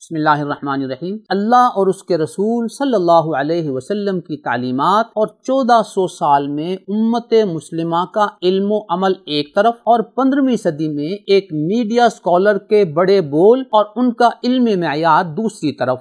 بسم اللہ الرحمن الرحیم۔ اللہ اور اس کے رسول صلی اللہ علیہ وسلم کی تعلیمات اور 1400 سال میں امت مسلمہ کا علم و عمل ایک طرف اور 15ویں صدی میں ایک میڈیا اسکالر کے بڑے بول اور ان کا علم معیار دوسری طرف۔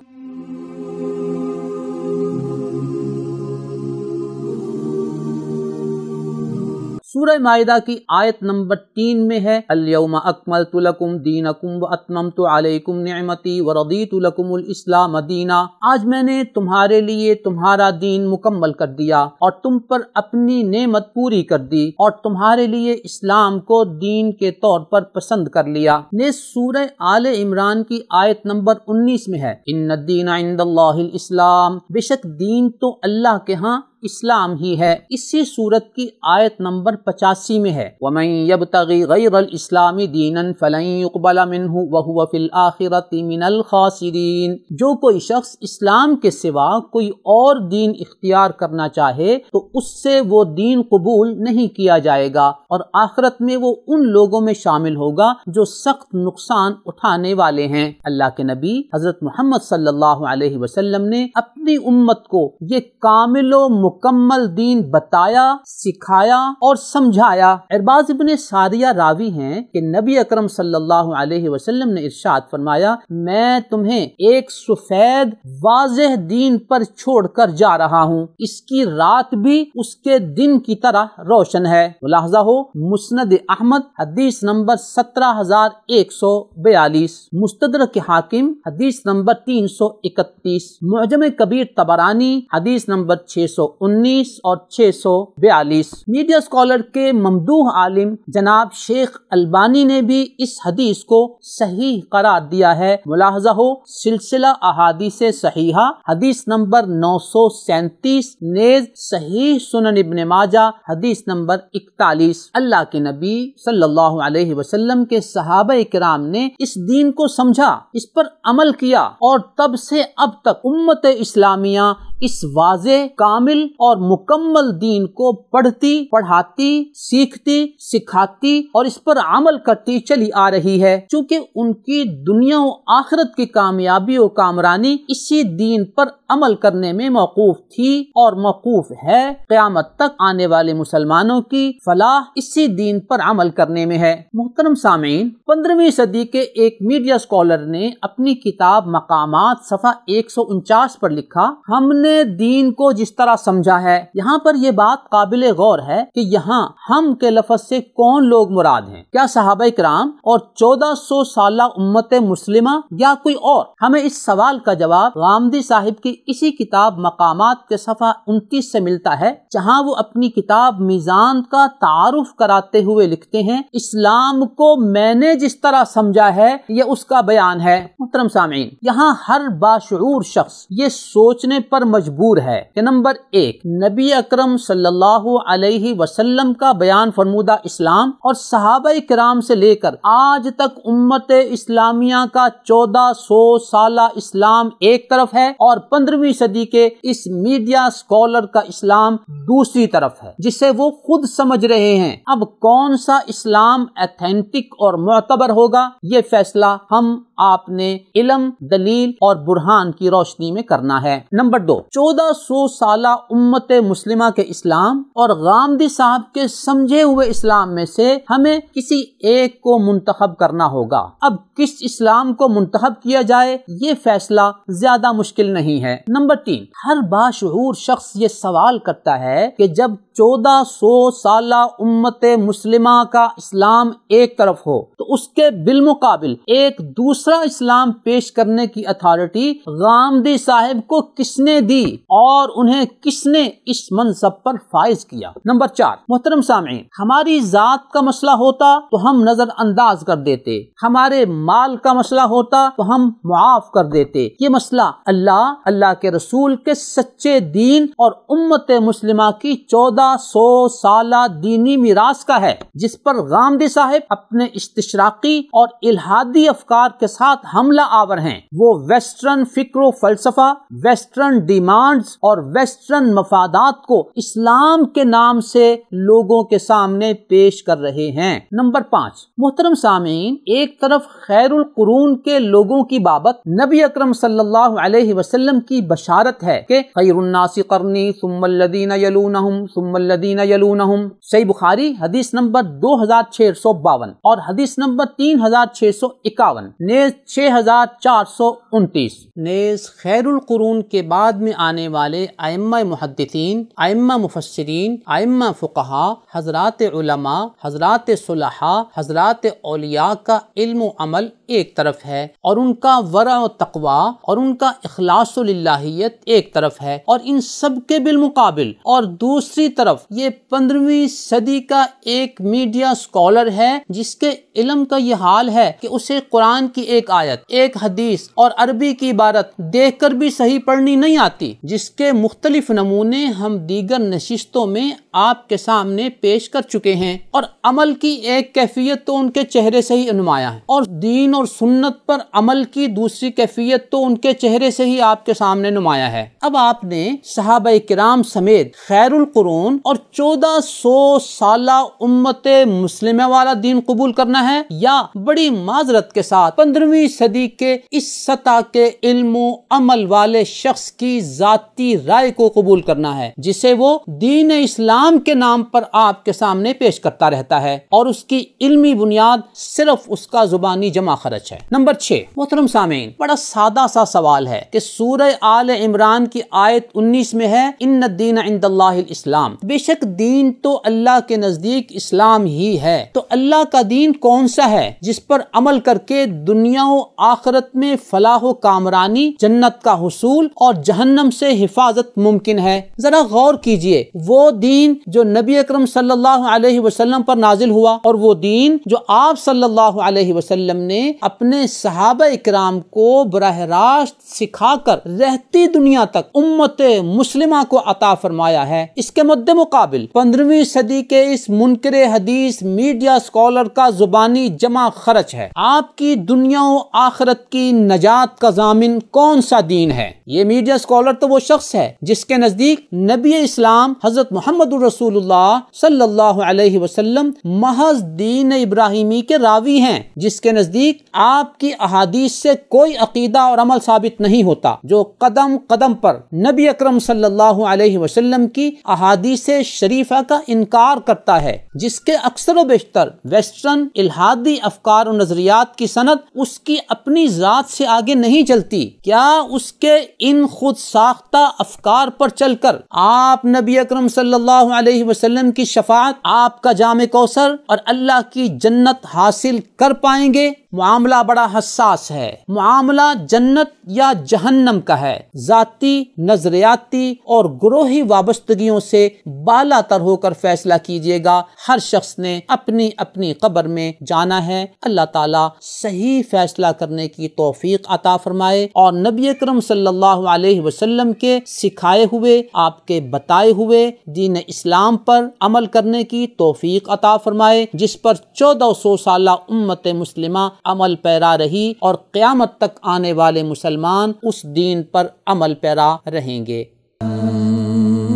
سورہ مائدہ کی آیت نمبر 3 میں ہے الیوم اکملت لکم دینکم واتممت علیکم نعمتی ورضیت لکم الاسلام دینا۔ آج میں نے تمہارے لیے تمہارا دین مکمل کر دیا اور تم پر اپنی نعمت پوری کر دی اور تمہارے لیے اسلام کو دین کے طور پر پسند کر لیا۔ نیز سورہ آل عمران کی آیت نمبر 19 میں ہے ان الدین عند اللہ الاسلام، بے شک دین تو اللہ کے ہاں اسلام ہی ہے۔ اسی سورت کی آیت نمبر 85 میں ہے وَمَن يَبْتَغِ غَيْرَ الْإِسْلَامِ دِينًا فَلَن يُقْبَلَ مِنْهُ وَهُوَ فِي الْآخِرَةِ مِنَ الْخَاسِرِينَ۔ جو کوئی شخص اسلام کے سوا کوئی اور دین اختیار کرنا چاہے تو اس سے وہ دین قبول نہیں کیا جائے گا اور آخرت میں وہ ان لوگوں میں شامل ہوگا جو سخت نقصان اٹھانے والے ہیں۔ اللہ کے نبی حضرت محمد صلی اللہ علیہ وسلم نے اپنی امت کو یہ کامل و مکمل دین بتایا، سکھایا اور سمجھایا۔ عرباض ابن ساریہ راوی ہیں کہ نبی اکرم صلی اللہ علیہ وسلم نے ارشاد فرمایا میں تمہیں ایک سفید واضح دین پر چھوڑ کر جا رہا ہوں، اس کی رات بھی اس کے دن کی طرح روشن ہے۔ ملاحظہ ہو مسند احمد حدیث نمبر 17142، مستدرک حاکم حدیث نمبر 331، معجم کبیر طبرانی حدیث نمبر 619 اور 642۔ میڈیا اسکالر کے ممدوح عالم جناب شیخ البانی نے بھی اس حدیث کو صحیح قرار دیا ہے۔ ملاحظہ ہو سلسلہ احادیث صحیحہ حدیث نمبر 937، نیز صحیح سنن ابن ماجہ حدیث نمبر 41۔ اللہ کے نبی صلی اللہ علیہ وسلم کے صحابہ کرام نے اس دین کو سمجھا، اس پر عمل کیا اور تب سے اب تک امت اسلامیہ اس واضح، کامل اور مکمل دین کو پڑھتی، پڑھاتی، سیکھتی، سکھاتی اور اس پر عمل کرتی چلی آ رہی ہے، چونکہ ان کی دنیا و آخرت کی کامیابی و کامرانی اسی دین پر عمل کرنے میں موقوف تھی اور موقوف ہے۔ قیامت تک آنے والے مسلمانوں کی فلاح اسی دین پر عمل کرنے میں ہے۔ محترم سامعین، 15ویں صدی کے ایک میڈیا اسکالر نے اپنی کتاب مقامات صفحہ 149 پر لکھا ہم نے دین کو جس طرح سمجھا ہے۔ یہاں پر یہ بات قابل غور ہے کہ یہاں ہم کے لفظ سے کون لوگ مراد ہیں؟ کیا صحابہ کرام اور 1400 سالہ امت مسلمہ یا کوئی اور؟ ہمیں اس سوال کا جواب غامدی صاحب کی اسی کتاب مقامات کے صفحہ 29 سے ملتا ہے، جہاں وہ اپنی کتاب میزان کا تعارف کراتے ہوئے لکھتے ہیں اسلام کو میں نے جس طرح سمجھا ہے یہ اس کا بیان ہے۔ محترم سامعین، یہاں ہر باشعور شخص یہ سوچنے پر مجبور ہے کہ نمبر 1 نبی اکرم صلی اللہ علیہ وسلم کا بیان فرمودہ اسلام اور صحابہ کرام سے لے کر آج تک امت اسلامیہ کا 1400 سالہ اسلام ایک طرف ہے اور 15ویں صدی کے اس میڈیا اسکالر کا اسلام دوسری طرف ہے جسے وہ خود سمجھ رہے ہیں۔ اب کون سا اسلام ایتھینٹک اور معتبر ہوگا یہ فیصلہ ہم آپ نے علم، دلیل اور برہان کی روشنی میں کرنا ہے۔ نمبر 2 1400 سالہ امت مسلمہ کے اسلام اور غامدی صاحب کے سمجھے ہوئے اسلام میں سے ہمیں کسی ایک کو منتخب کرنا ہوگا۔ اب کس اسلام کو منتخب کیا جائے یہ فیصلہ زیادہ مشکل نہیں ہے۔ نمبر 3 ہر باشعور شخص یہ سوال کرتا ہے کہ جب 1400 سالہ امت مسلمہ کا اسلام ایک طرف ہو تو اس کے بالمقابل ایک دوسرا اسلام پیش کرنے کی اتھارٹی غامدی صاحب کو کس نے دی اور انہیں کس نے اس منصب پر فائز کیا؟ نمبر 4 محترم سامعین، ہماری ذات کا مسئلہ ہوتا تو ہم نظر انداز کر دیتے، ہمارے مال کا مسئلہ ہوتا تو ہم معاف کر دیتے۔ یہ مسئلہ اللہ کے رسول کے سچے دین اور امت مسلمہ کی 1400 سالہ دینی میراث کا ہے، جس پر غامدی صاحب اپنے استشراقی اور الہادی افکار کے ساتھ حملہ آور ہیں، وہ ویسٹرن فکر و فلسفہ، ویسٹرن ڈیمانڈز اور ویسٹرن مفادات کو اسلام کے نام سے لوگوں کے سامنے پیش کر رہے ہیں۔ نمبر 5، محترم سامعین، ایک طرف خیر القرون کے لوگوں کی بابت نبی اکرم صلی اللہ علیہ وسلم کی بشارت ہے کہ خیر الناس قرنی ثم الذین یلونہم ثم الذین یلونہم، صحیح بخاری حدیث نمبر 2652 اور حدیث نمبر 3651 نیز 6429۔ نیز خیر القرون کے بعد میں آنے والے ائمہ محدثین، ائمہ مفسرین، ائمہ فقہا، حضرات علماء، حضرات صلحاء، حضرات اولیاء کا علم و عمل ایک طرف ہے، اور ان کا ورع و تقوی اور ان کا اخلاص و للہیت ایک طرف ہے، اور ان سب کے بالمقابل اور دوسری طرف یہ 15ویں صدی کا ایک میڈیا اسکالر ہے جس کے علم کا یہ حال ہے کہ اسے قرآن کی ایک آیت، ایک حدیث اور عربی کی عبارت دیکھ کر بھی صحیح پڑھنی نہیں آتی، جس کے مختلف نمونے ہم دیگر نشستوں میں آپ کے سامنے پیش کر چکے ہیں، اور عمل کی ایک کیفیت تو ان کے چہرے سے ہی نمایاں ہے، اور دین اور سنت پر عمل کی دوسری کیفیت تو ان کے چہرے سے ہی آپ کے سامنے نمایاں ہے۔ اب آپ نے صحابہ کرام سمیت خیر القرون اور 1400 سالہ امت مسلمہ والا دین قبول کرنا ہے، یا بڑی معذرت کے ساتھ 15ویں صدی کے اس سطح کے علم و عمل والے شخص کی ذاتی رائے کو قبول کرنا ہے جسے وہ دین اسلام کے نام پر آپ کے سامنے پیش کرتا رہتا ہے، اور اس کی علمی بنیاد صرف اس کا زبانی جمع خرچ ہے۔ نمبر 6، محترم سامعین، بڑا سادہ سا سوال ہے کہ سورہ آل عمران کی آیت 19 میں ہے ان الدین عند اللہ الاسلام، بے شک دین تو اللہ کے نزدیک اسلام ہی ہے، تو اللہ کا دین کون سا ہے جس پر عمل کر کے دنیا و آخرت میں فلاح و کامرانی، جنت کا حصول اور جہنم سے حفاظت ممکن ہے؟ ذرا غور کیجئے، وہ دین جو نبی اکرم صلی اللہ علیہ وسلم پر نازل ہوا، اور وہ دین جو آپ صلی اللہ علیہ وسلم نے اپنے صحابہ اکرام کو براہ راست سکھا کر رہتی دنیا تک امت مسلمہ کو عطا فرمایا ہے، اس کے مد مقابل 15ویں صدی کے اس منکر حدیث میڈیا اسکالر کا زبانی جمع خرچ ہے۔ آپ کی دنیا و آخرت کی نجات کا ضامن کون سا دین ہے؟ یہ میڈیا اسکالر تو وہ شخص ہے جس کے نزدیک نبی اسلام حضرت محمد رسول اللہ صلی اللہ علیہ وسلم محض دین ابراہیمی کے راوی ہیں، جس کے نزدیک آپ کی احادیث سے کوئی عقیدہ اور عمل ثابت نہیں ہوتا، جو قدم قدم پر نبی اکرم صلی اللہ علیہ وسلم کی احادیث شریفہ کا انکار کرتا ہے، جس کے اکثر و بیشتر ویسٹرن الہادی افکار و نظریات کی سند اس کی اپنی ذات سے آگے نہیں چلتی۔ کیا اس کے ان خود ساختہ افکار پر چل کر آپ نبی اکرم صلی اللہ علیہ وسلم کی شفاعت، آپ کا جام کوثر اور اللہ کی جنت حاصل کر پائیں گے؟ معاملہ بڑا حساس ہے، معاملہ جنت یا جہنم کا ہے، ذاتی، نظریاتی اور گروہی وابستگیوں سے بالا تر ہو کر فیصلہ کیجیے گا۔ ہر شخص نے اپنی اپنی قبر میں جانا ہے۔ اللہ تعالیٰ صحیح فیصلہ کرنے کی توفیق عطا فرمائے، اور نبی اکرم صلی اللہ علیہ وسلم کے سکھائے ہوئے، آپ کے بتائے ہوئے دین اسلام پر عمل کرنے کی توفیق عطا فرمائے، جس پر 1400 سالہ امت مسلمہ عمل پیرا رہی، اور قیامت تک آنے والے مسلمان اس دین پر عمل پیرا رہیں گے۔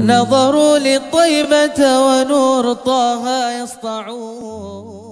نظروا للطيبة ونور طه يسطعون